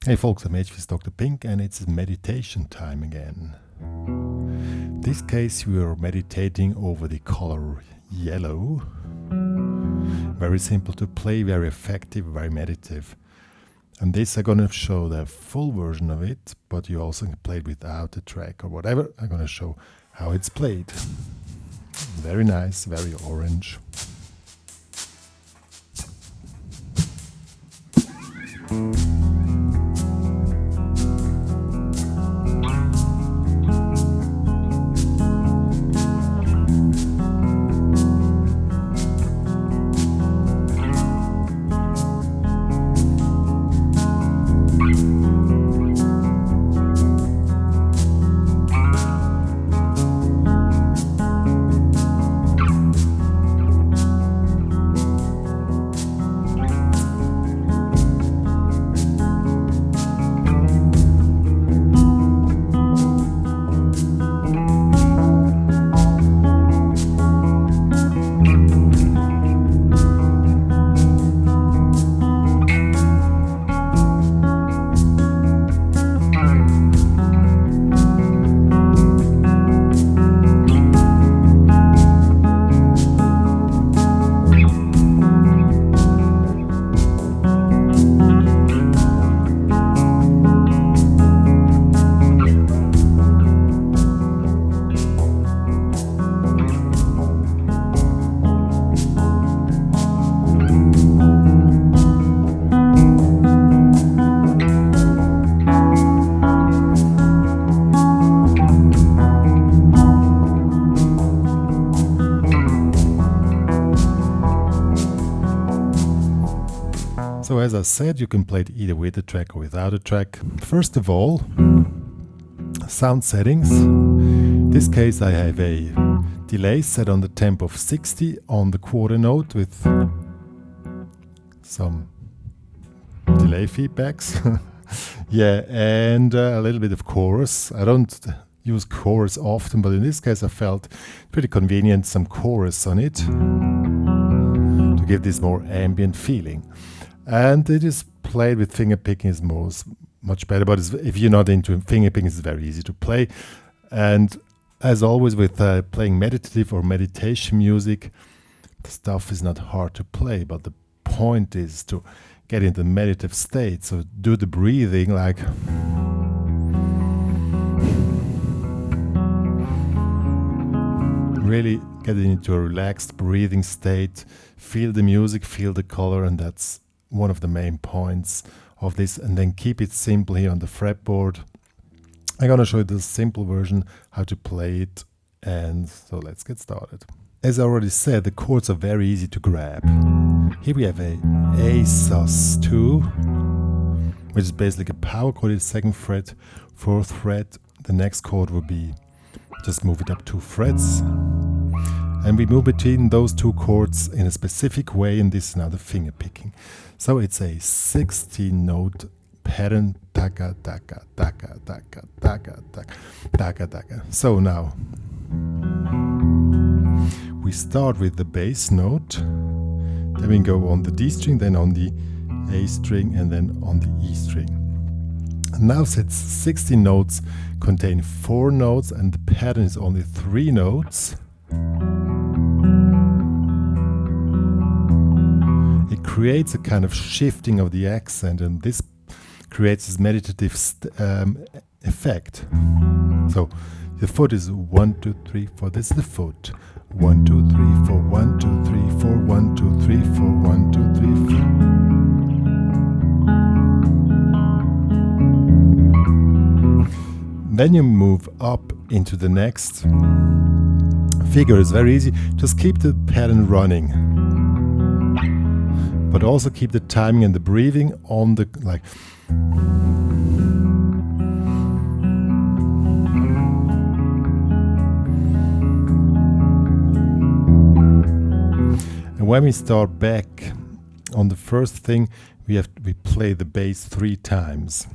Hey folks, I'm HPCrazy and it's meditation time again. In this case we are meditating over the color yellow. Very simple to play, very effective, very meditative. And this I'm gonna show the full version of it, but you also can play it without the track or whatever. I'm gonna show how it's played. Very nice, very orange. So as I said, you can play it either with a track or without a track. First of all, sound settings. In this case I have a delay set on the temp of 60 on the quarter note with some delay feedbacks. Yeah, and a little bit of chorus. I don't use chorus often, but in this case I felt pretty convenient, some chorus on it to give this more ambient feeling. And it is played with fingerpicking is much better, but if you're not into fingerpicking, it's very easy to play. And as always with playing meditative or meditation music, the stuff is not hard to play, but the point is to get into the meditative state. So do the breathing like really get into a relaxed breathing state, feel the music, feel the color, and that's one of the main points of this. And then keep it simple here on the fretboard. I'm gonna show you the simple version how to play it, and so let's get started. As I already said, the chords are very easy to grab. Here we have a sus2, which is basically a power chord, it's 2nd fret, 4th fret. The next chord will be just move it up 2 frets, and we move between those two chords in a specific way, and this is now the finger picking. So it's a 16-note pattern, taka taka taka taka taka taka taka taka. So now we start with the bass note, then we go on the D string, then on the A string, and then on the E string. And now since 16 notes contain 4 notes and the pattern is only 3 notes, it creates a kind of shifting of the accent, and this creates this meditative effect. So the foot is 1, 2, 3, 4. This is the foot. 1, 2, 3, 4. 1, 2, 3, 4. 1, 2, 3, 4. 1, 2, 3, 4. Then you move up into the next figure. It's very easy. Just keep the pattern running, but also keep the timing and the breathing on the like. And when we start back on the first thing, we play the bass 3 times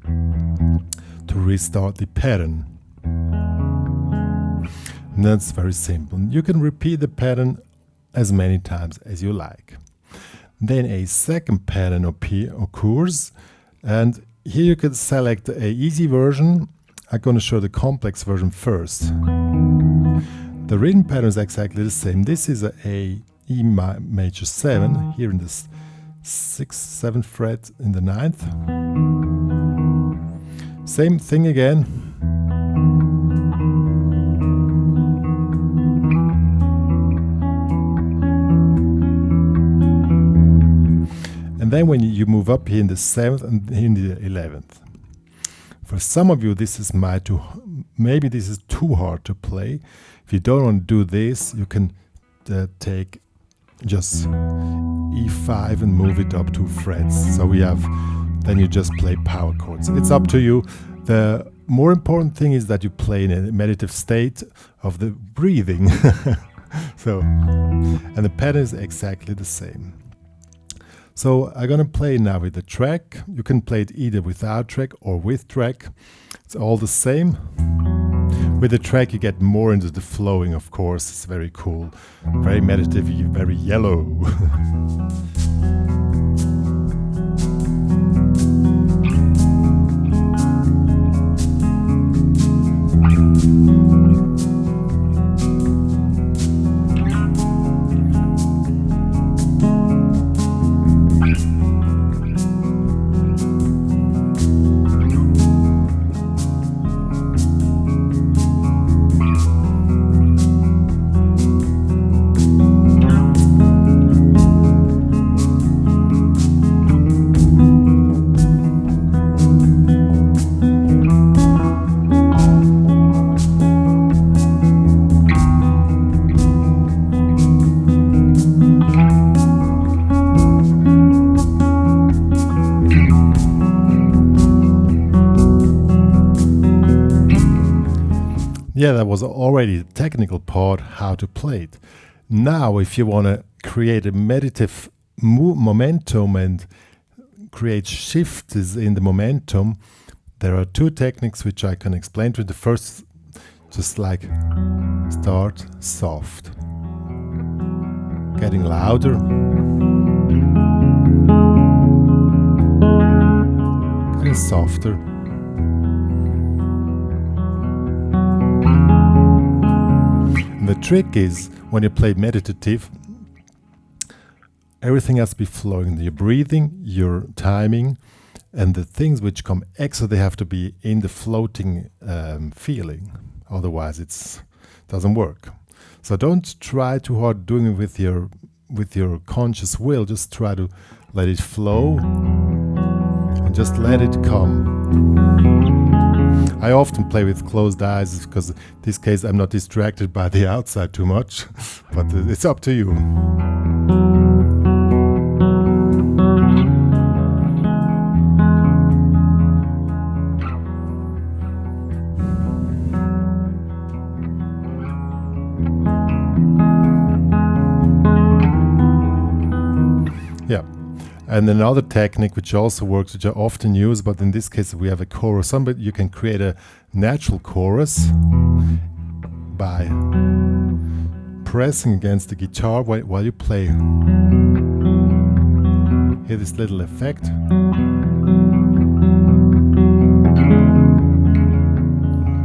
to restart the pattern. And that's very simple. You can repeat the pattern as many times as you like. Then a second pattern occurs, and Here you can select a easy version. I'm going to show the complex version first. The rhythm pattern is exactly the same. This is a E major 7 here in the 6th, 7th fret in the 9th. Same thing again. And then when you move up here in the 7th and in the 11th. For some of you, this is maybe this is too hard to play. If you don't want to do this, you can take just E5 and move it up 2 frets. So then you just play power chords. It's up to you. The more important thing is that you play in a meditative state of the breathing. And the pattern is exactly the same. So I'm going to play now with the track. You can play it either without track or with track. It's all the same. With the track you get more into the flowing, of course. It's very cool, very meditative, very yellow. Yeah, that was already the technical part, how to play it. Now, if you want to create a meditative momentum and create shifts in the momentum, there are 2 techniques which I can explain to you. The first, just like start soft, getting louder, getting softer. The trick is, when you play meditative, everything has to be flowing. Your breathing, your timing, and the things which come extra, they have to be in the floating feeling. Otherwise, it doesn't work. So don't try too hard doing it with your conscious will. Just try to let it flow and just let it come. I often play with closed eyes because in this case I'm not distracted by the outside too much, but it's up to you. Yeah. And another technique which also works, which I often use, but in this case we have a chorus. You can create a natural chorus by pressing against the guitar while you play. Hear this little effect.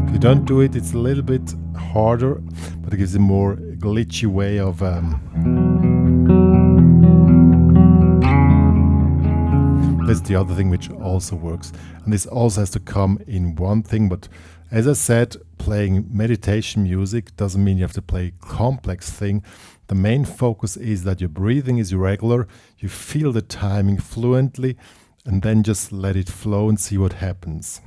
If you don't do it, it's a little bit harder, but it gives a more glitchy way of That's the other thing which also works. And this also has to come in one thing, but as I said, playing meditation music doesn't mean you have to play a complex thing. The main focus is that your breathing is regular, you feel the timing fluently, and then just let it flow and see what happens.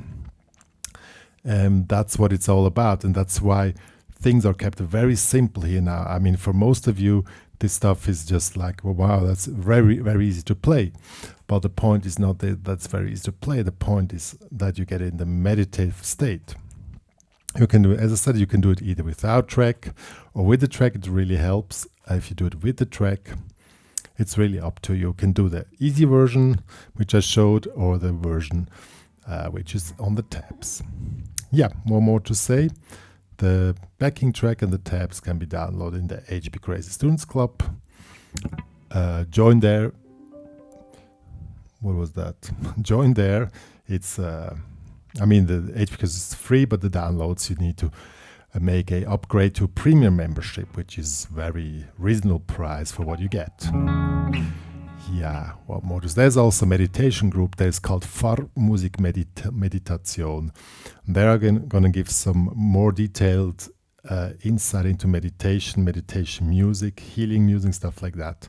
That's what it's all about, and that's why things are kept very simple here now. I mean, for most of you, this stuff is just like, well, wow, that's very, very easy to play. But the point is not that that's very easy to play. The point is that you get in the meditative state. You can do it, as I said, you can do it either without track or with the track. It really helps. If you do it with the track, it's really up to you. You can do the easy version, which I showed, or the version which is on the tabs. Yeah, one more to say. The backing track and the tabs can be downloaded in the HPCrazy Students Club. Join there. What was that? Join there It's I mean, the because it's free, but the downloads you need to make a upgrade to premium membership, which is very reasonable price for what you get. Yeah, what more? There's also a meditation group that is called farbmusik Meditation. There I'm gonna give some more detailed insight into meditation music, healing music, stuff like that.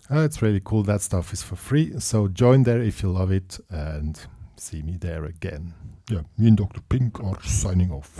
It's really cool. That stuff is for free. So join there if you love it and see me there again. Yeah, me and Dr. Pink are signing off.